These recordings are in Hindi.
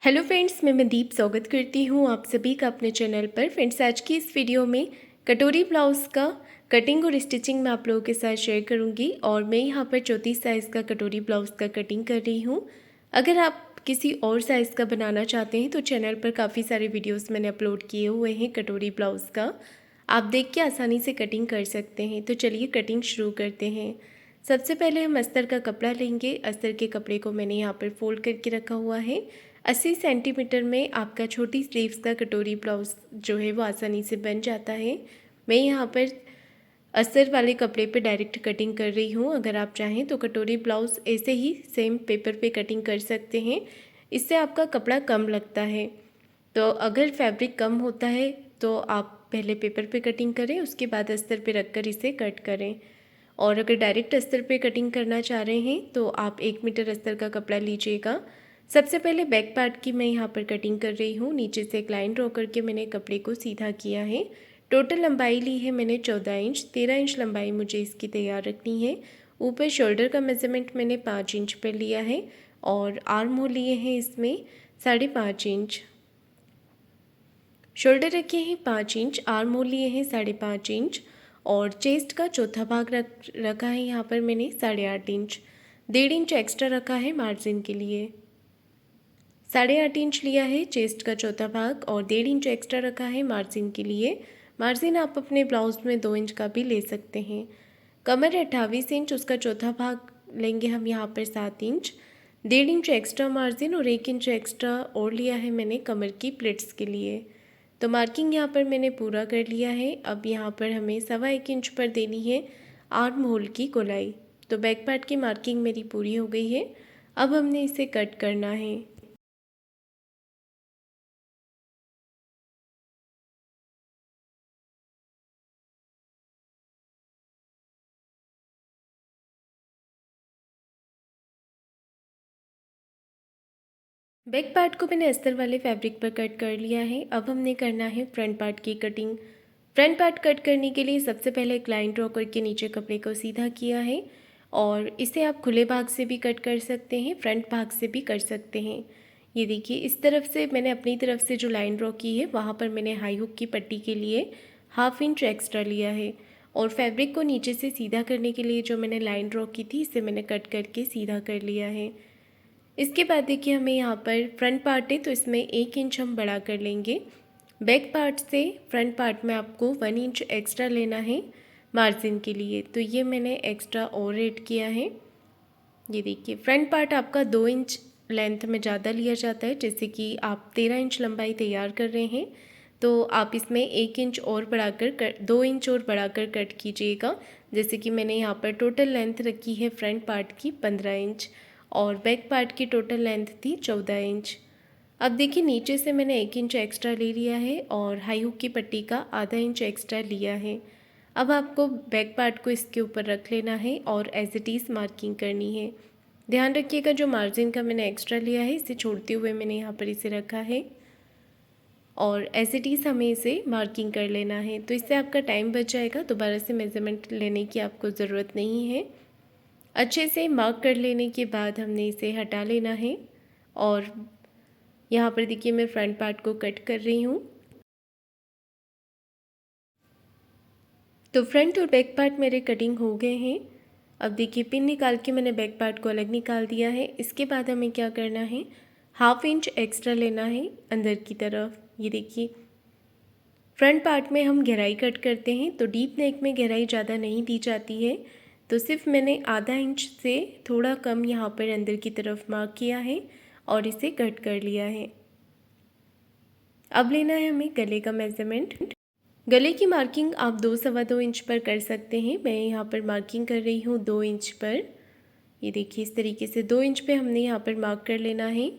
हेलो फ्रेंड्स, मैं मनदीप स्वागत करती हूँ आप सभी का अपने चैनल पर। फ्रेंड्स, आज की इस वीडियो में कटोरी ब्लाउज़ का कटिंग और स्टिचिंग मैं आप लोगों के साथ शेयर करूँगी। और मैं यहाँ पर 34 साइज़ का कटोरी ब्लाउज़ का कटिंग कर रही हूँ। अगर आप किसी और साइज़ का बनाना चाहते हैं तो चैनल पर काफ़ी सारे वीडियोज़ मैंने अपलोड किए हुए हैं कटोरी ब्लाउज़ का, आप देख के आसानी से कटिंग कर सकते हैं। तो चलिए कटिंग शुरू करते हैं। सबसे पहले हम अस्तर का कपड़ा लेंगे। अस्तर के कपड़े को मैंने यहाँ पर फोल्ड करके रखा हुआ है। 80 सेंटीमीटर में आपका छोटी स्लीव्स का कटोरी ब्लाउज़ जो है वो आसानी से बन जाता है। मैं यहाँ पर अस्तर वाले कपड़े पे डायरेक्ट कटिंग कर रही हूँ। अगर आप चाहें तो कटोरी ब्लाउज़ ऐसे ही सेम पेपर पे कटिंग कर सकते हैं, इससे आपका कपड़ा कम लगता है। तो अगर फैब्रिक कम होता है तो आप पहले पेपर पे कटिंग करें, उसके बाद अस्तर पे रखकर इसे कट करें। और अगर डायरेक्ट अस्तर पे कटिंग करना चाह रहे हैं तो आप 1 मीटर अस्तर का कपड़ा लीजिएगा। सबसे पहले बैक पार्ट की मैं यहाँ पर कटिंग कर रही हूँ। नीचे से एक लाइन ड्रॉ करके मैंने कपड़े को सीधा किया है। टोटल लंबाई ली है मैंने 14 इंच। 13 इंच लंबाई मुझे इसकी तैयार रखनी है। ऊपर शोल्डर का मेजरमेंट मैंने 5 इंच पर लिया है और आर्म होल लिए हैं इसमें 5.5 इंच। शोल्डर रखे हैं 5 इंच, आर्म होल लिए हैं 5.5 इंच और चेस्ट का चौथा भाग रखा है यहाँ पर मैंने 8.5 इंच। 1.5 इंच एक्स्ट्रा रखा है मार्जिन के लिए। 8.5 इंच लिया है चेस्ट का चौथा भाग और 1.5 इंच एक्स्ट्रा रखा है मार्जिन के लिए। मार्जिन आप अपने ब्लाउज में 2 इंच का भी ले सकते हैं। कमर 28 इंच, उसका चौथा भाग लेंगे हम यहाँ पर 7 इंच। 1.5 इंच एक्स्ट्रा मार्जिन और 1 इंच एक्स्ट्रा और लिया है मैंने कमर की प्लेट्स के लिए। तो मार्किंग यहाँ पर मैंने पूरा कर लिया है। अब यहाँ पर हमें 1.25 इंच पर देनी है आर्म होल की गोलाई। तो बैक पार्ट की मार्किंग मेरी पूरी हो गई है। अब हमने इसे कट करना है। बैक पार्ट को मैंने अस्तर वाले फैब्रिक पर कट कर लिया है। अब हमने करना है फ्रंट पार्ट की कटिंग। फ्रंट पार्ट कट करने के लिए सबसे पहले एक लाइन ड्रॉ करके नीचे कपड़े को सीधा किया है और इसे आप खुले भाग से भी कट कर सकते हैं, फ्रंट भाग से भी कर सकते हैं। ये देखिए, इस तरफ से मैंने अपनी तरफ से जो लाइन ड्रॉ की है वहाँ पर मैंने हाई हुक की पट्टी के लिए 1/2 इंच एक्स्ट्रा लिया है और फैब्रिक को नीचे से सीधा करने के लिए जो मैंने लाइन ड्रॉ की थी इसे मैंने कट करके सीधा कर लिया है। इसके बाद देखिए, हमें यहाँ पर फ्रंट पार्ट है तो इसमें 1 इंच हम बढ़ा कर लेंगे। बैक पार्ट से फ्रंट पार्ट में आपको 1 इंच एक्स्ट्रा लेना है मार्जिन के लिए, तो ये मैंने एक्स्ट्रा और ऐड किया है। ये देखिए, फ्रंट पार्ट आपका 2 इंच लेंथ में ज़्यादा लिया जाता है। जैसे कि आप 13 इंच लंबाई तैयार कर रहे हैं तो आप इसमें 1 इंच और बढ़ाकर 2 इंच और बढ़ाकर कट कीजिएगा। जैसे कि मैंने यहाँ पर टोटल लेंथ रखी है फ्रंट पार्ट की 15 इंच और बैक पार्ट की टोटल लेंथ थी 14 इंच। अब देखिए, नीचे से मैंने 1 इंच एक्स्ट्रा ले लिया है और हाई हुक की पट्टी का आधा इंच एक्स्ट्रा लिया है। अब आपको बैक पार्ट को इसके ऊपर रख लेना है और एज इट इज़ मार्किंग करनी है। ध्यान रखिएगा, जो मार्जिन का मैंने एक्स्ट्रा लिया है इसे छोड़ते हुए मैंने यहाँ पर इसे रखा है और एज इट इज़ हमें इसे मार्किंग कर लेना है। तो इससे आपका टाइम बच जाएगा, दोबारा से मेज़रमेंट लेने की आपको ज़रूरत नहीं है। अच्छे से मार्क कर लेने के बाद हमने इसे हटा लेना है और यहाँ पर देखिए, मैं फ्रंट पार्ट को कट कर रही हूँ। तो फ्रंट और बैक पार्ट मेरे कटिंग हो गए हैं। अब देखिए, पिन निकाल के मैंने बैक पार्ट को अलग निकाल दिया है। इसके बाद हमें क्या करना है, 1/2 इंच एक्स्ट्रा लेना है अंदर की तरफ। ये देखिए, फ्रंट पार्ट में हम गहराई कट करते हैं तो डीप नेक में गहराई ज़्यादा नहीं दी जाती है, तो सिर्फ मैंने आधा इंच से थोड़ा कम यहाँ पर अंदर की तरफ मार्क किया है और इसे कट कर लिया है। अब लेना है हमें गले का मेज़रमेंट। गले की मार्किंग आप 2-2.25 इंच पर कर सकते हैं। मैं यहाँ पर मार्किंग कर रही हूँ 2 इंच पर। ये देखिए, इस तरीके से 2 इंच पे हमने यहाँ पर मार्क कर लेना है।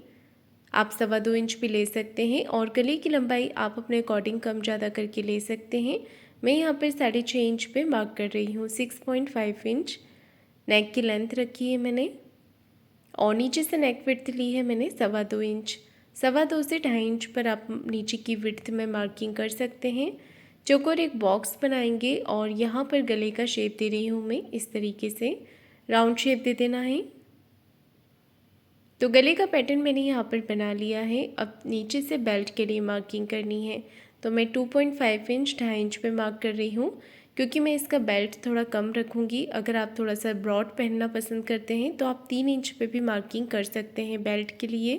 आप 2.25 इंच भी ले सकते हैं और गले की लंबाई आप अपने अकॉर्डिंग कम ज़्यादा करके ले सकते हैं। मैं यहाँ पर 6.5 इंच पे मार्क कर रही हूँ। 6.5 इंच नेक की लेंथ रखी है मैंने और नीचे से नेक विड्थ ली है मैंने 2.25 इंच। 2.25 से 2.5 इंच पर आप नीचे की विड्थ में मार्किंग कर सकते हैं। चौकोर एक बॉक्स बनाएंगे और यहाँ पर गले का शेप दे रही हूँ मैं, इस तरीके से राउंड शेप दे देना है तो गले का पैटर्न मैंने यहाँ पर बना लिया है। अब नीचे से बेल्ट के लिए मार्किंग करनी है। तो मैं 2.5 इंच 2.5 इंच पे मार्क कर रही हूँ, क्योंकि मैं इसका बेल्ट थोड़ा कम रखूँगी। अगर आप थोड़ा सा ब्रॉड पहनना पसंद करते हैं तो आप 3 इंच पे भी मार्किंग कर सकते हैं बेल्ट के लिए।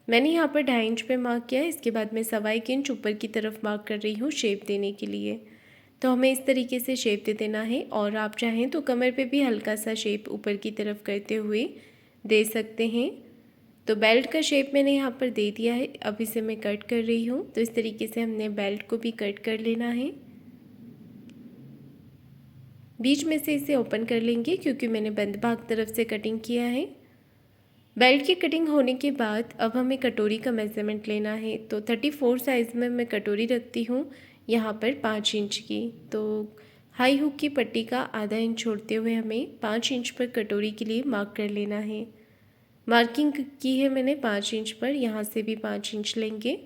मैंने यहाँ पर 2.5 इंच पे मार्क किया है। इसके बाद मैं 1.25 इंच ऊपर की तरफ मार्क कर रही हूँ शेप देने के लिए। तो हमें इस तरीके से शेप दे देना है, और आप चाहें तो कमर पे भी हल्का सा शेप ऊपर की तरफ करते हुए दे सकते हैं। तो बेल्ट का शेप मैंने यहाँ पर दे दिया है। अब इसे मैं कट कर रही हूँ। तो इस तरीके से हमने बेल्ट को भी कट कर लेना है। बीच में से इसे ओपन कर लेंगे, क्योंकि मैंने बंद भाग तरफ से कटिंग किया है। बेल्ट की कटिंग होने के बाद अब हमें कटोरी का मेज़रमेंट लेना है। तो 34 साइज़ में मैं कटोरी रखती हूँ यहाँ पर 5 इंच की। तो हाई हुक की पट्टी का आधा इंच छोड़ते हुए हमें 5 इंच पर कटोरी के लिए मार्क कर लेना है। मार्किंग की है मैंने 5 इंच पर, यहाँ से भी 5 इंच लेंगे।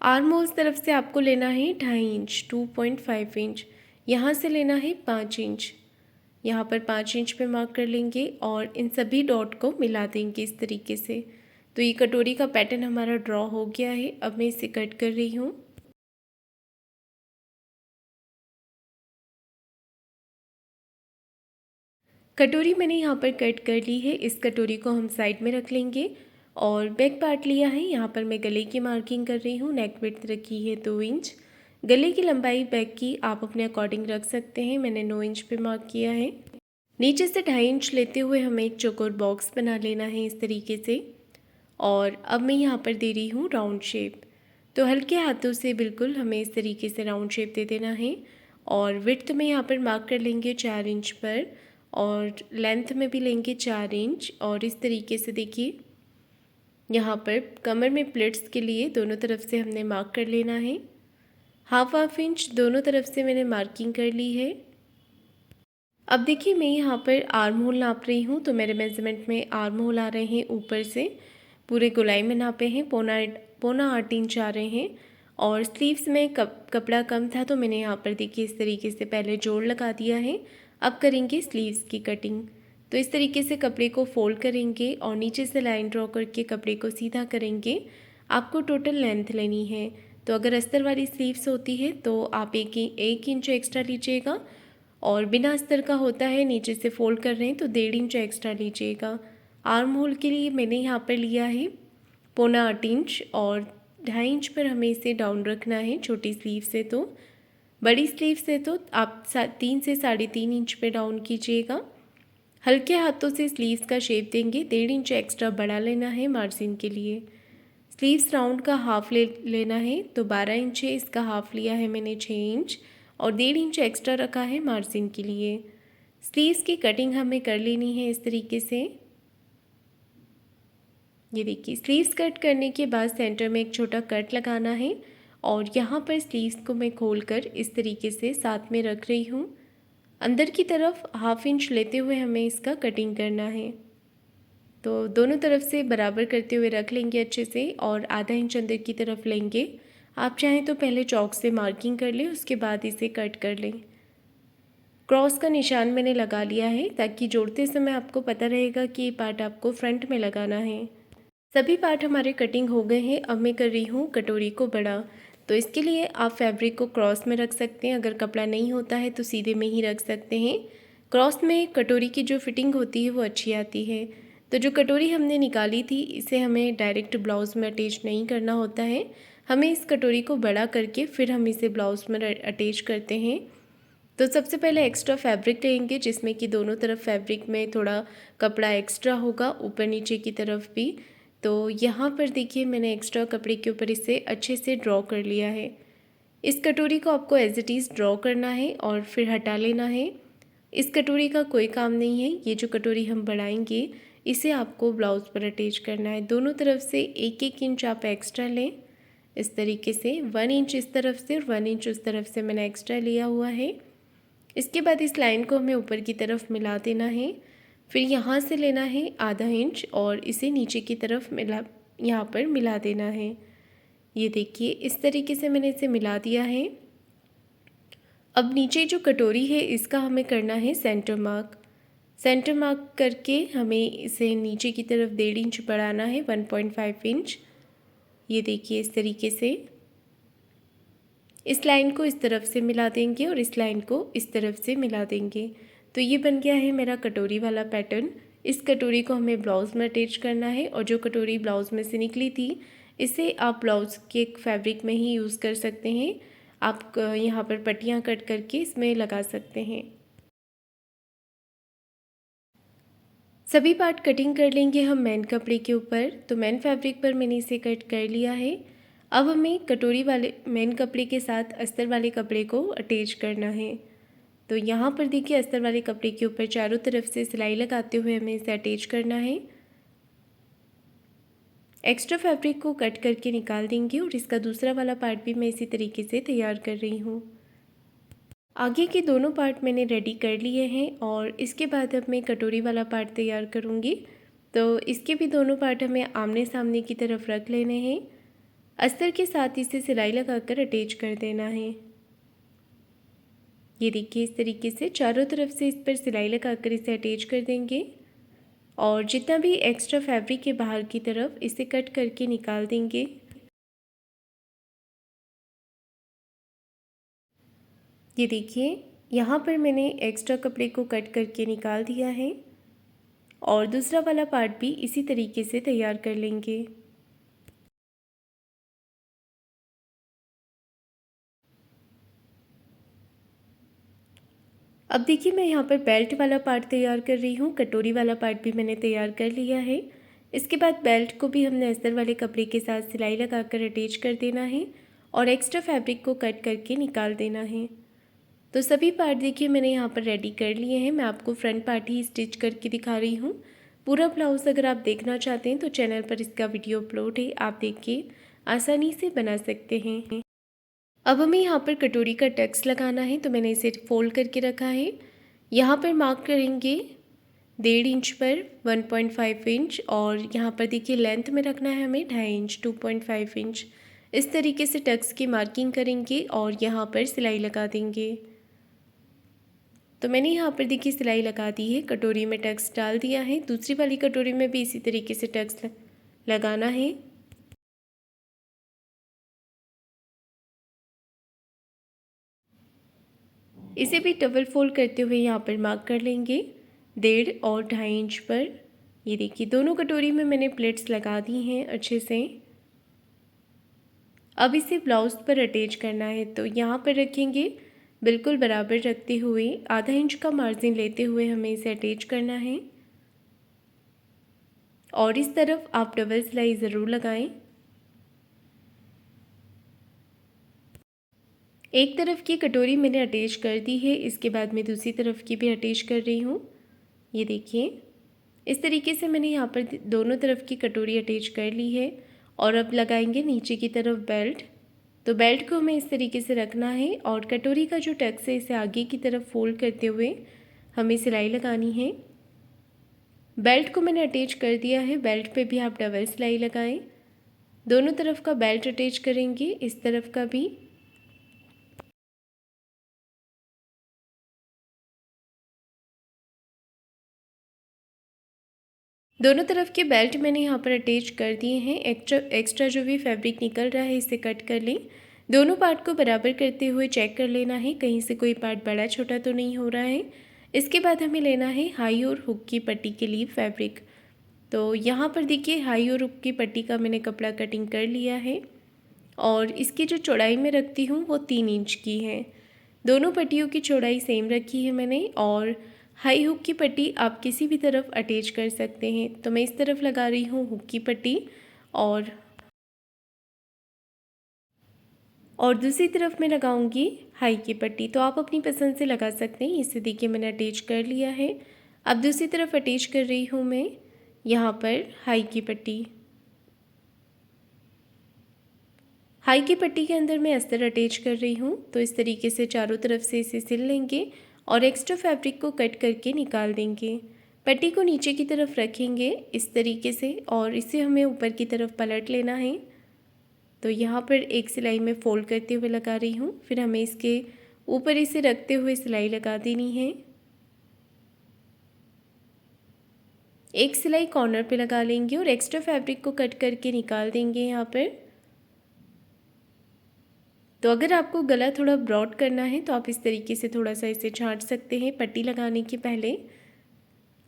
आर्म होल्स तरफ से आपको लेना है 2.5 इंच, 2.5 इंच। यहाँ से लेना है 5 इंच। यहाँ पर 5 इंच पे मार्क कर लेंगे और इन सभी डॉट को मिला देंगे इस तरीके से। तो ये कटोरी का पैटर्न हमारा ड्रॉ हो गया है। अब मैं इसे कट कर रही हूँ। कटोरी मैंने यहाँ पर कट कर ली है। इस कटोरी को हम साइड में रख लेंगे। और बैक पार्ट लिया है, यहाँ पर मैं गले की मार्किंग कर रही हूँ। नेक विड्थ रखी है 2 इंच। गले की लंबाई बैक की आप अपने अकॉर्डिंग रख सकते हैं। मैंने 9 इंच पे मार्क किया है। नीचे से 2.5 इंच लेते हुए हमें एक चौकोर बॉक्स बना लेना है इस तरीके से। और अब मैं यहाँ पर दे रही हूँ राउंड शेप। तो हल्के हाथों से बिल्कुल हमें इस तरीके से राउंड शेप दे देना है। और विड्थ में यहाँ पर मार्क कर लेंगे 4 इंच पर, और लेंथ में भी लेंगे 4 इंच। और इस तरीके से देखिए, यहाँ पर कमर में प्लिट्स के लिए दोनों तरफ से हमने मार्क कर लेना है। हाफ इंच दोनों तरफ से मैंने मार्किंग कर ली है। अब देखिए, मैं यहाँ पर आर्म होल नाप रही हूँ। तो मेरे मेज़रमेंट में आर्म होल आ रहे हैं ऊपर से, पूरे गोलाई में नापे हैं, पौना 8 इंच आ रहे हैं। और स्लीव्स में कपड़ा कम था, तो मैंने यहाँ पर देखिए इस तरीके से पहले जोड़ लगा दिया है। अब करेंगे स्लीव्स की कटिंग। तो इस तरीके से कपड़े को फोल्ड करेंगे और नीचे से लाइन ड्रॉ करके कपड़े को सीधा करेंगे। आपको टोटल लेंथ लेनी है। तो अगर अस्तर वाली स्लीव्स होती है तो आप एक इंच एक्स्ट्रा लीजिएगा, और बिना अस्तर का होता है, नीचे से फोल्ड कर रहे हैं तो 1.5 इंच एक्स्ट्रा लीजिएगा। आर्म होल के लिए मैंने यहाँ पर लिया है पौना 8 इंच, और 2.5 इंच पर हमें इसे डाउन रखना है छोटी स्लीव से। तो बड़ी स्लीव से तो आप 3 से 3.5 इंच पे डाउन कीजिएगा। हल्के हाथों से स्लीव्स का शेप देंगे। 1.5 इंच एक्स्ट्रा बढ़ा लेना है मार्जिन के लिए। स्लीव्स राउंड का हाफ लेना है। तो 12 इंच है, इसका हाफ लिया है मैंने 6 इंच, और 1.5 इंच एक्स्ट्रा रखा है मार्जिन के लिए। स्लीव्स की कटिंग हमें कर लेनी है इस तरीके से। ये देखिए, स्लीव्स कट करने के बाद सेंटर में एक छोटा कट लगाना है, और यहाँ पर स्लीव्स को मैं खोलकर इस तरीके से साथ में रख रही हूँ। अंदर की तरफ हाफ इंच लेते हुए हमें इसका कटिंग करना है। तो दोनों तरफ से बराबर करते हुए रख लेंगे अच्छे से, और आधा इंच अंदर की तरफ लेंगे। आप चाहें तो पहले चॉक से मार्किंग कर लें, उसके बाद इसे कट कर लें। क्रॉस का निशान मैंने लगा लिया है, ताकि जोड़ते समय आपको पता रहेगा कि ये पार्ट आपको फ्रंट में लगाना है। सभी पार्ट हमारे कटिंग हो गए हैं। अब मैं कर रही हूँ कटोरी को बड़ा। तो इसके लिए आप फैब्रिक को क्रॉस में रख सकते हैं। अगर कपड़ा नहीं होता है तो सीधे में ही रख सकते हैं। क्रॉस में कटोरी की जो फिटिंग होती है वो अच्छी आती है। तो जो कटोरी हमने निकाली थी, इसे हमें डायरेक्ट ब्लाउज़ में अटैच नहीं करना होता है। हमें इस कटोरी को बड़ा करके फिर हम इसे ब्लाउज़ में अटैच करते हैं। तो सबसे पहले एक्स्ट्रा फैब्रिक लेंगे, जिसमें कि दोनों तरफ फैब्रिक में थोड़ा कपड़ा एक्स्ट्रा होगा, ऊपर नीचे की तरफ भी। तो यहाँ पर देखिए, मैंने एक्स्ट्रा कपड़े के ऊपर इसे अच्छे से ड्रॉ कर लिया है। इस कटोरी को आपको एज इट इज़ ड्रॉ करना है और फिर हटा लेना है। इस कटोरी का कोई काम नहीं है। ये जो कटोरी हम बढ़ाएंगे, इसे आपको ब्लाउज़ पर अटैच करना है। दोनों तरफ से 1-1 इंच आप एक्स्ट्रा लें इस तरीके से। 1 इंच इस तरफ से और 1 इंच उस तरफ से मैंने एक्स्ट्रा लिया हुआ है। इसके बाद इस लाइन को हमें ऊपर की तरफ मिला देना है। फिर यहाँ से लेना है आधा इंच और इसे नीचे की तरफ यहाँ पर मिला देना है। ये देखिए, इस तरीके से मैंने इसे मिला दिया है। अब नीचे जो कटोरी है, इसका हमें करना है सेंटर मार्क। सेंटर मार्क करके हमें इसे नीचे की तरफ 1.5 इंच बढ़ाना है, 1.5 इंच। ये देखिए इस तरीके से इस लाइन को इस तरफ से मिला देंगे और इस लाइन को इस तरफ से मिला देंगे। तो ये बन गया है मेरा कटोरी वाला पैटर्न। इस कटोरी को हमें ब्लाउज़ में अटैच करना है और जो कटोरी ब्लाउज़ में से निकली थी इसे आप ब्लाउज़ के फैब्रिक में ही यूज़ कर सकते हैं। आप यहाँ पर पट्टियाँ कट करके इसमें लगा सकते हैं। सभी पार्ट कटिंग कर लेंगे हम मेन कपड़े के ऊपर। तो मेन फैब्रिक पर मैंने इसे कट कर लिया है। अब हमें कटोरी वाले मेन कपड़े के साथ अस्तर वाले कपड़े को अटैच करना है। तो यहाँ पर देखिए अस्तर वाले कपड़े के ऊपर चारों तरफ से सिलाई लगाते हुए हमें इसे अटैच करना है। एक्स्ट्रा फैब्रिक को कट करके निकाल देंगे और इसका दूसरा वाला पार्ट भी मैं इसी तरीके से तैयार कर रही हूँ। आगे के दोनों पार्ट मैंने रेडी कर लिए हैं और इसके बाद अब मैं कटोरी वाला पार्ट तैयार करूँगी। तो इसके भी दोनों पार्ट हमें आमने सामने की तरफ रख लेने हैं। अस्तर के साथ इसे सिलाई लगाकर अटैच कर देना है। ये देखिए इस तरीके से चारों तरफ से इस पर सिलाई लगाकर इसे अटैच कर देंगे और जितना भी एक्स्ट्रा फैब्रिक है बाहर की तरफ इसे कट करके निकाल देंगे। ये देखिए यहाँ पर मैंने एक्स्ट्रा कपड़े को कट करके निकाल दिया है और दूसरा वाला पार्ट भी इसी तरीके से तैयार कर लेंगे। अब देखिए मैं यहाँ पर बेल्ट वाला पार्ट तैयार कर रही हूँ। कटोरी वाला पार्ट भी मैंने तैयार कर लिया है। इसके बाद बेल्ट को भी हमने अस्तर वाले कपड़े के साथ सिलाई लगाकर अटैच कर देना है और एक्स्ट्रा फैब्रिक को कट करके निकाल देना है। तो सभी पार्ट देखिए मैंने यहाँ पर रेडी कर लिए हैं। मैं आपको फ्रंट पार्ट ही स्टिच करके दिखा रही हूँ। पूरा ब्लाउज़ अगर आप देखना चाहते हैं तो चैनल पर इसका वीडियो अपलोड है, आप देख के आसानी से बना सकते हैं। अब हमें यहाँ पर कटोरी का टक्स लगाना है तो मैंने इसे फोल्ड करके रखा है। यहाँ पर मार्क करेंगे 1.5 इंच पर 1.5 इंच और यहाँ पर देखिए लेंथ में रखना है हमें 2.5 इंच 2.5 इंच। इस तरीके से टक्स की मार्किंग करेंगे और यहाँ पर सिलाई लगा देंगे। तो मैंने यहाँ पर देखिए सिलाई लगा दी है, कटोरी में टक्स डाल दिया है। दूसरी वाली कटोरी में भी इसी तरीके से टक्स लगाना है। इसे भी डबल फोल्ड करते हुए यहाँ पर मार्क कर लेंगे 1.5 और 2.5 इंच पर। ये देखिए दोनों कटोरी में मैंने प्लेट्स लगा दी हैं अच्छे से। अब इसे ब्लाउज़ पर अटैच करना है तो यहाँ पर रखेंगे बिल्कुल बराबर रखते हुए आधा इंच का मार्जिन लेते हुए हमें इसे अटैच करना है और इस तरफ आप डबल सिलाई ज़रूर लगाएं। एक तरफ की कटोरी मैंने अटैच कर दी है, इसके बाद मैं दूसरी तरफ की भी अटैच कर रही हूँ। ये देखिए इस तरीके से मैंने यहाँ पर दोनों तरफ की कटोरी अटैच कर ली है और अब लगाएंगे नीचे की तरफ बेल्ट। तो बेल्ट को हमें इस तरीके से रखना है और कटोरी का जो टक्स है इसे आगे की तरफ फोल्ड करते हुए हमें सिलाई लगानी है। बेल्ट को मैंने अटैच कर दिया है, बेल्ट पे भी आप डबल सिलाई लगाएं। दोनों तरफ का बेल्ट अटैच करेंगे, इस तरफ का भी। दोनों तरफ के बेल्ट मैंने यहाँ पर अटैच कर दिए हैं। एक्स्ट्रा जो भी फैब्रिक निकल रहा है इसे कट कर लें। दोनों पार्ट को बराबर करते हुए चेक कर लेना है कहीं से कोई पार्ट बड़ा छोटा तो नहीं हो रहा है। इसके बाद हमें लेना है हाई और हुक की पट्टी के लिए फैब्रिक। तो यहाँ पर देखिए हाई और हुक की पट्टी का मैंने कपड़ा कटिंग कर लिया है और इसकी जो चौड़ाई मैं रखती हूँ वो 3 इंच की है। दोनों पट्टियों की चौड़ाई सेम रखी है मैंने और हाई हुक की पट्टी आप किसी भी तरफ अटैच कर सकते हैं। तो मैं इस तरफ लगा रही हूँ हुक की पट्टी और दूसरी तरफ मैं लगाऊंगी हाई की पट्टी। तो आप अपनी पसंद से लगा सकते हैं। इसे देखिए मैंने अटैच कर लिया है। अब दूसरी तरफ अटैच कर रही हूँ मैं यहाँ पर हाई की पट्टी। हाई की पट्टी के अंदर मैं अस्तर अटैच कर रही हूँ। तो इस तरीके से चारों तरफ से इसे सिल लेंगे और एक्स्ट्रा फैब्रिक को कट करके निकाल देंगे। पट्टी को नीचे की तरफ रखेंगे इस तरीके से और इसे हमें ऊपर की तरफ पलट लेना है। तो यहाँ पर एक सिलाई में फ़ोल्ड करते हुए लगा रही हूँ, फिर हमें इसके ऊपर इसे रखते हुए सिलाई लगा देनी है। एक सिलाई कॉर्नर पे लगा लेंगे और एक्स्ट्रा फैब्रिक को कट करके निकाल देंगे यहाँ पर। तो अगर आपको गला थोड़ा ब्रॉड करना है तो आप इस तरीके से थोड़ा सा इसे छांट सकते हैं पट्टी लगाने के पहले।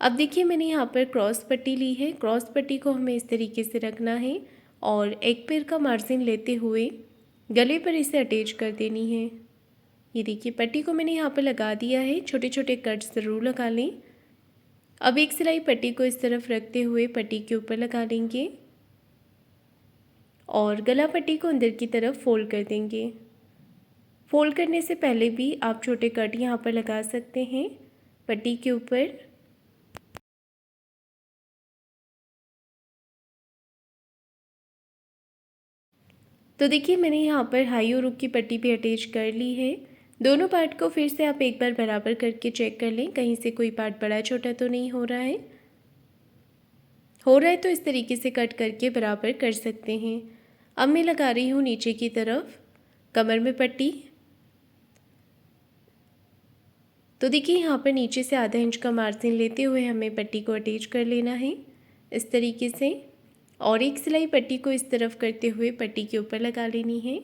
अब देखिए मैंने यहाँ पर क्रॉस पट्टी ली है। क्रॉस पट्टी को हमें इस तरीके से रखना है और एक पैर का मार्जिन लेते हुए गले पर इसे अटैच कर देनी है। ये देखिए पट्टी को मैंने यहाँ पर लगा दिया है। छोटे छोटे कट्स ज़रूर लगा लें। अब एक सिलाई पट्टी को इस तरफ रखते हुए पट्टी के ऊपर लगा लेंगे और गला पट्टी को अंदर की तरफ फोल्ड कर देंगे। फोल्ड करने से पहले भी आप छोटे कट यहाँ पर लगा सकते हैं पट्टी के ऊपर। तो देखिए मैंने यहाँ पर हाई और हुक की पट्टी भी अटैच कर ली है। दोनों पार्ट को फिर से आप एक बार बराबर करके चेक कर लें, कहीं से कोई पार्ट बड़ा छोटा तो नहीं हो रहा है। हो रहा है तो इस तरीके से कट करके बराबर कर सकते हैं। अब मैं लगा रही हूँ नीचे की तरफ कमर में पट्टी। तो देखिए यहाँ पर नीचे से आधा इंच का मार्जिन लेते हुए हमें पट्टी को अटैच कर लेना है इस तरीके से और एक सिलाई पट्टी को इस तरफ करते हुए पट्टी के ऊपर लगा लेनी है।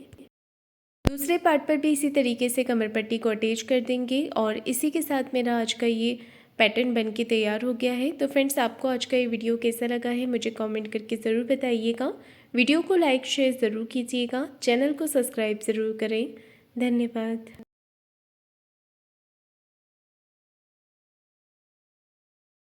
दूसरे पार्ट पर भी इसी तरीके से कमर पट्टी को अटैच कर देंगे और इसी के साथ मेरा आज का ये पैटर्न बन के तैयार हो गया है। तो फ्रेंड्स आपको आज का ये वीडियो कैसा लगा है मुझे कमेंट करके ज़रूर बताइएगा। वीडियो को लाइक शेयर ज़रूर कीजिएगा। चैनल को सब्सक्राइब ज़रूर करें। धन्यवाद।